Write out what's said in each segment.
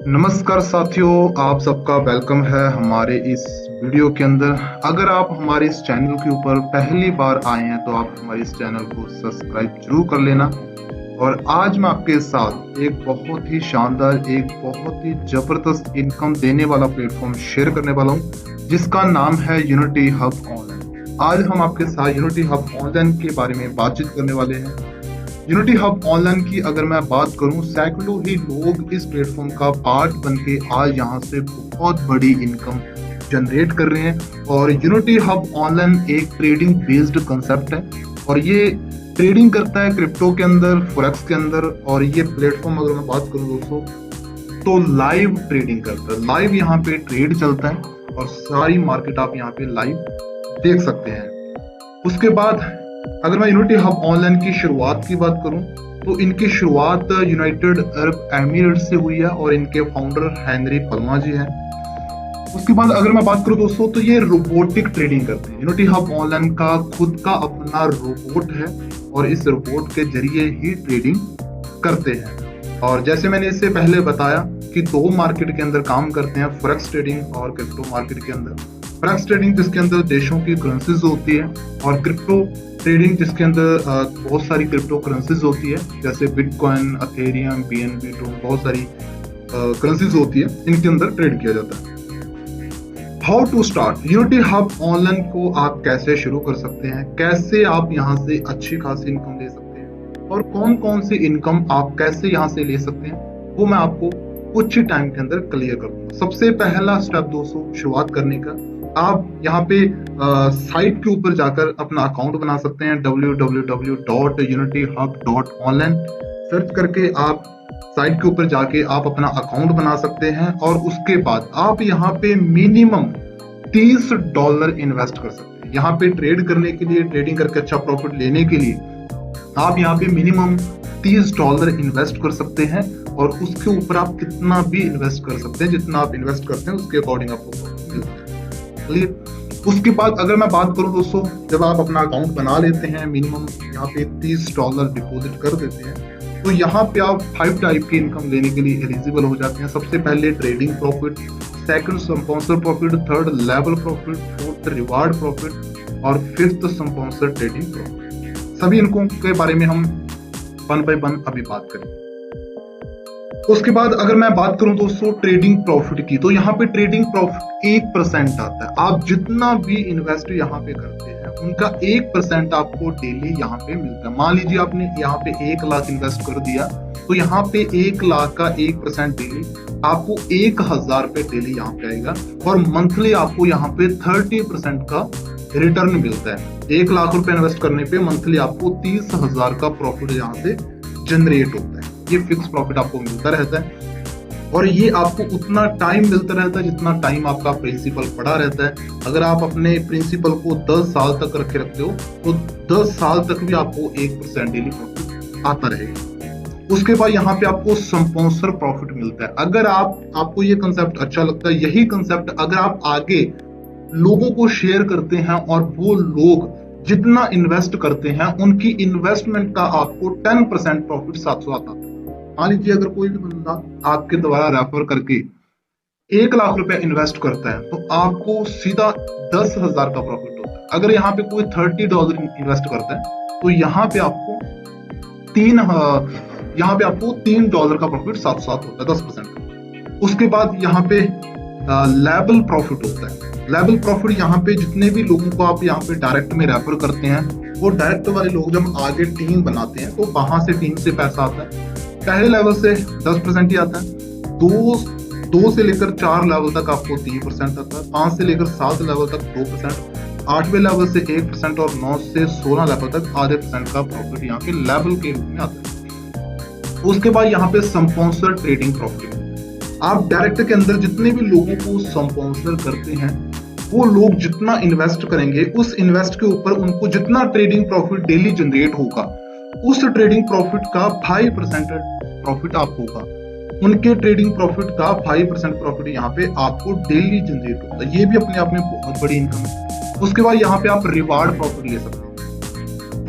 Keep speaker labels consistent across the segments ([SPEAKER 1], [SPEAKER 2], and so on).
[SPEAKER 1] नमस्कार साथियों, आप सबका वेलकम है हमारे इस वीडियो के अंदर। अगर आप हमारे इस चैनल के ऊपर पहली बार आए हैं तो आप हमारे इस चैनल को सब्सक्राइब जरूर कर लेना। और आज मैं आपके साथ एक बहुत ही शानदार, एक बहुत ही जबरदस्त इनकम देने वाला प्लेटफॉर्म शेयर करने वाला हूँ जिसका नाम है यूनिटी हब ऑनलाइन। आज हम आपके साथ यूनिटी हब ऑनलाइन के बारे में बातचीत करने वाले हैं। यूनिटी हब ऑनलाइन की अगर मैं बात करूं, सैकड़ों ही लोग इस प्लेटफॉर्म का पार्ट बन के आज यहाँ से बहुत बड़ी इनकम जनरेट कर रहे हैं। और यूनिटी हब ऑनलाइन एक ट्रेडिंग बेस्ड कंसेप्ट है और ये ट्रेडिंग करता है क्रिप्टो के अंदर, फॉरेक्स के अंदर। और ये प्लेटफॉर्म अगर मैं बात करूं दोस्तों तो लाइव ट्रेडिंग करता है, लाइव यहाँ पे ट्रेड चलता है और सारी मार्केट आप यहाँ पे लाइव देख सकते हैं। उसके बाद अगर मैं यूनिटी हब ऑनलाइन की शुरुआत की बात करूं तो इनकी शुरुआत यूनाइटेड अरब एमिरेट्स से हुई है और इनके फाउंडर हेनरी पल्मा जी हैं। उसके बाद अगर मैं बात करूं दोस्तों तो ये रोबोटिक ट्रेडिंग करते हैं। यूनिटी हब ऑनलाइन का खुद का अपना रोबोट है और इस रोबोट के जरिए ही ट्रेडिंग करते हैं। और जैसे मैंने इससे पहले बताया कि दो मार्केट के अंदर काम करते हैं, फॉरेक्स ट्रेडिंग और क्रिप्टो मार्केट के अंदर। फॉरेक्स ट्रेडिंग जिसके अंदर देशों की करेंसीज होती है और क्रिप्टो ट्रेडिंग जिसके अंदर बहुत सारी क्रिप्टो करेंसीज होती है, जैसे बिटकॉइन, अथेरियम, बीएनबी, बहुत सारी करेंसीज होती है, इनके अंदर ट्रेड किया जाता है। How to start Unity Hub online को आप कैसे शुरू कर सकते हैं, कैसे आप यहाँ से अच्छी खासी इनकम ले सकते हैं और कौन कौन सी इनकम आप कैसे यहाँ से ले सकते हैं, वो मैं आपको कुछ ही टाइम के अंदर क्लियर कर दूंगा। सबसे पहला स्टेप दोस्तों शुरुआत करने का, आप यहाँ पे साइट के ऊपर जाकर अपना अकाउंट बना सकते हैं। www.unityhub.online सर्च करके आप साइट के ऊपर जाके आप अपना अकाउंट बना सकते हैं और उसके बाद आप यहाँ पे मिनिमम $30 इन्वेस्ट कर सकते हैं। यहाँ पे ट्रेड करने के लिए, ट्रेडिंग करके अच्छा प्रॉफिट लेने के लिए आप यहाँ पे मिनिमम $30 इन्वेस्ट कर सकते हैं और उसके ऊपर आप कितना भी इन्वेस्ट कर सकते हैं, जितना आप इन्वेस्ट करते हैं उसके अकॉर्डिंग आपको प्रॉफिट मिलता है। उसके बाद अगर मैं बात करूं दोस्तों, जब आप अपना अकाउंट बना लेते हैं, मिनिमम यहाँ पे $30 डिपॉजिट कर देते हैं, तो यहाँ पे आप 5 टाइप की इनकम लेने के लिए एलिजिबल हो जाते हैं। सबसे पहले trading profit, second sponsor profit, third level profit, fourth reward profit और फिफ्थ स्पॉन्सर ट्रेडिंग प्रॉफिट। सभी इनकों के बारे में हम वन बाय वन अभी बात करेंगे। उसके बाद अगर मैं बात करूं दोस्तों ट्रेडिंग प्रॉफिट की, तो यहाँ पे ट्रेडिंग प्रॉफिट 1% आता है। आप जितना भी इन्वेस्ट यहाँ पे करते हैं उनका 1% आपको डेली यहाँ पे मिलता है। मान लीजिए आपने यहाँ पे 1 लाख इन्वेस्ट कर दिया तो यहाँ पे 1 लाख का 1% डेली आपको 1000 रुपए डेली यहाँ पे आएगा और मंथली आपको यहाँ पे 30% का रिटर्न मिलता है। 1 लाख रुपए इन्वेस्ट करने पे मंथली आपको 30,000 का प्रॉफिट यहाँ से जनरेट होता है। ये फिक्स प्रॉफिट आपको मिलता रहता है और ये आपको उतना टाइम मिलता रहता है जितना टाइम आपका प्रिंसिपल पड़ा रहता है। अगर आप अपने प्रिंसिपल को 10 साल तक रखे रखते हो तो 10 साल तक भी आपको 1% डेली प्रॉफिट आता रहेगा। उसके बाद यहाँ पे आपको स्पॉन्सर प्रॉफिट मिलता है। अगर आपको ये कंसेप्ट अच्छा लगता है, यही कंसेप्ट अगर आप आगे लोगों को शेयर करते हैं और वो लोग जितना इन्वेस्ट करते हैं उनकी इन्वेस्टमेंट का आपको 10% प्रॉफिट 700 आता है। मान लीजिए अगर कोई भी बंदा आपके द्वारा रेफर करके 1 लाख रुपए इन्वेस्ट करता है तो आपको सीधा 10,000 का प्रॉफिट होता है। अगर यहाँ पे कोई $30 इन्वेस्ट करता है तो यहाँ पे आपको $3 का प्रॉफिट 700 होता है, 10% का। उसके बाद यहाँ पे लेवल प्रॉफिट होता है। लेवल प्रॉफिट यहाँ पे जितने भी लोगों को आप यहाँ पे डायरेक्ट में रेफर करते हैं, वो डायरेक्ट वाले लोग जब आगे टीम बनाते हैं तो वहां से टीम से पैसा आता है। पहले लेवल से 10% ही आता है, 2 से लेकर 4 लेवल तक आपको 3% आता है, 5 से लेकर 7 लेवल तक 2%, 8वें लेवल से 1% और 9 से 16 लेवल तक आधे % का प्रॉफिट यहाँ पे लेवल के रूप में आता है। उसके बाद यहाँ पे स्पॉन्सर ट्रेडिंग प्रॉफिट, आप डायरेक्ट के अंदर जितने भी लोगों को स्पॉन्सर करते हैं वो लोग जितना इन्वेस्ट करेंगे उस इन्वेस्ट के ऊपर उनको जितना ट्रेडिंग प्रॉफिट डेली जनरेट होगा उस ट्रेडिंग प्रॉफिट का 5% प्रॉफिट आपको होगा। उनके ट्रेडिंग प्रॉफिट का 5% प्रॉफिट यहाँ पे आपको डेली जनरेट होता है। ये भी अपने आप में बहुत बड़ी इनकम है। उसके बाद यहाँ पे आप रिवार्ड प्रॉफिट ले सकते हैं।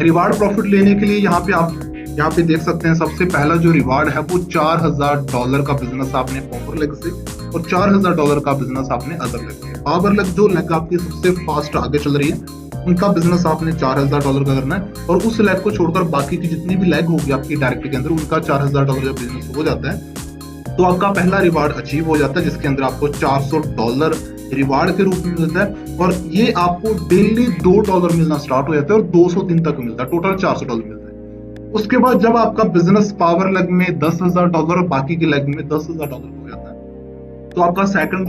[SPEAKER 1] रिवार्ड प्रॉफिट लेने के लिए यहाँ पे आप यहाँ पे देख सकते हैं सबसे पहला जो रिवार्ड है वो $4000 का बिजनेस आपने पावर लेग से और $4000 का बिजनेस आपने अदर लेग से। पावर लेग जो लेग आपकी सबसे फास्ट आगे चल रही है उनका बिजनेस आपने $4000 का करना है और उस लेग को छोड़कर बाकी की जितनी भी लेग होगी आपकी डायरेक्ट के अंदर उनका $4000 जब बिजनेस हो जाता है तो आपका पहला रिवार्ड अचीव हो जाता है, जिसके अंदर आपको $400 रिवार्ड के रूप में मिलता है और ये आपको डेली $2 मिलना स्टार्ट हो जाता है और 200 दिन तक मिलता है, टोटल $400 मिलता है। उसके बाद जब आपका बिजनेस पावर लेग में $10,000 और बाकी के लेग में $10,000 हो जाता है तो आपका सेकंड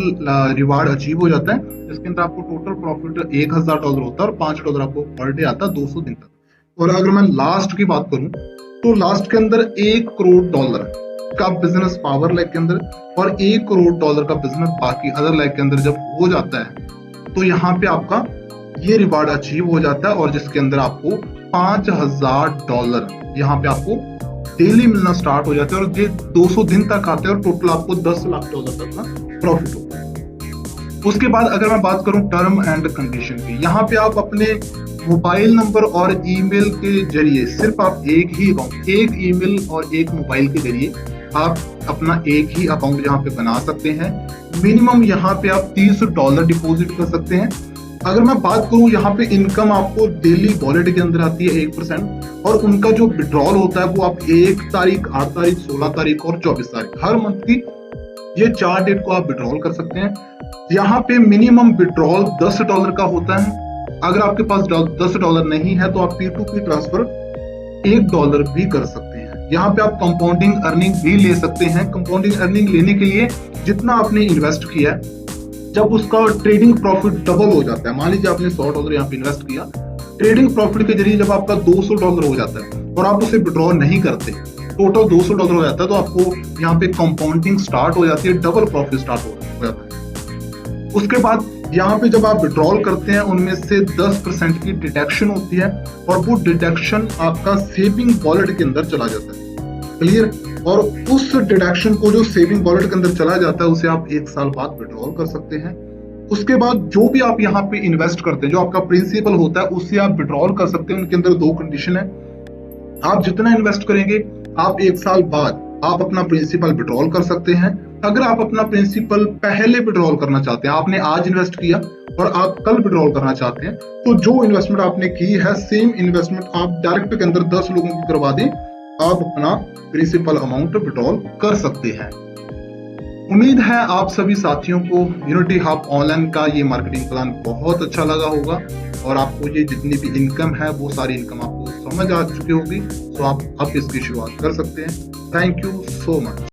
[SPEAKER 1] रिवार्ड अचीव हो जाता है, जिसके अंदर आपको टोटल प्रॉफिट $1000 होता है और $5 आपको पर डे आता है 200 दिन तक। और अगर मैं लास्ट की बात करूं तो लास्ट के अंदर $1 करोड़ का बिजनेस पावर लेग के अंदर और $1 करोड़ का बिजनेस बाकी अदर लेग के अंदर जब हो जाता है तो यहाँ पे आपका ये रिवार्ड अचीव हो जाता है और जिसके अंदर आपको $5000 यहाँ पे आपको डेली मिलना स्टार्ट हो जाता है और ये 200 दिन तक आते हैं और टोटल आपको $10 लाख तक का प्रॉफिट होता है। उसके बाद अगर मैं बात करूं टर्म एंड कंडीशन की, यहाँ पे आप अपने मोबाइल नंबर और ईमेल के जरिए सिर्फ आप एक ही अकाउंट, एक ईमेल और एक मोबाइल के जरिए आप अपना एक ही अकाउंट यहाँ पे बना सकते हैं। मिनिमम यहाँ पे आप $30 डिपॉजिट कर सकते हैं। अगर मैं बात करूं यहाँ पे इनकम आपको डेली वॉलेट के अंदर आती है 1% और उनका जो विड्रॉल होता है वो आप 1 तारीख, 8 तारीख, 16 तारीख और 24 तारीख हर मंथ की ये 4 डेट को आप विड्रॉल कर सकते हैं। यहाँ पे मिनिमम विड्रॉल $10 का होता है। अगर आपके पास $10 नहीं है तो आप P2P ट्रांसफर $1 भी कर सकते हैं। यहाँ पे आप कंपाउंडिंग अर्निंग भी ले सकते हैं। कंपाउंडिंग अर्निंग लेने के लिए जितना आपने इन्वेस्ट किया है जब उसका ट्रेडिंग प्रॉफिट डबल हो जाता है, मान लीजिए आपने $100 यहाँ पे इन्वेस्ट किया, ट्रेडिंग प्रॉफिट के जरिए जब आपका $200 हो जाता है और आप उसे विड्रॉ नहीं करते, टोटल $200 हो जाता है तो आपको यहाँ पे कंपाउंडिंग स्टार्ट हो जाती है, डबल प्रॉफिट स्टार्ट हो जाता है। उसके बाद यहाँ पे जब आप विड्रॉल करते हैं उनमें से 10% की डिडक्शन होती है और वो डिडक्शन आपका सेविंग वॉलेट के अंदर चला जाता है। क्लियर? और उस डिडक्शन को जो सेविंग वॉलेट के अंदर चला जाता है उसे आप 1 साल बाद विड्रॉल कर सकते हैं। उसके बाद जो भी आप यहाँ पे इन्वेस्ट करते हैं, जो आपका प्रिंसिपल होता है उसे आप विड्रॉल कर सकते हैं। उनके अंदर 2 कंडीशन है। आप जितना इन्वेस्ट करेंगे आप 1 साल बाद आप अपना प्रिंसिपल विड्रॉल कर सकते हैं। अगर आप अपना प्रिंसिपल पहले विड्रॉल करना चाहते हैं, आपने आज इन्वेस्ट किया और आप कल विड्रॉल करना चाहते हैं, तो जो इन्वेस्टमेंट आपने की है सेम इन्वेस्टमेंट आप डायरेक्ट के अंदर 10 लोगों की करवा दें, आप अपना प्रिंसिपल अमाउंट विड्रॉल कर सकते हैं। उम्मीद है आप सभी साथियों को यूनिटी हब ऑनलाइन का ये मार्केटिंग प्लान बहुत अच्छा लगा होगा और आपको ये जितनी भी इनकम है वो सारी इनकम आपको समझ आ चुकी होगी, तो आप अब इसकी शुरुआत कर सकते हैं। Thank you so much.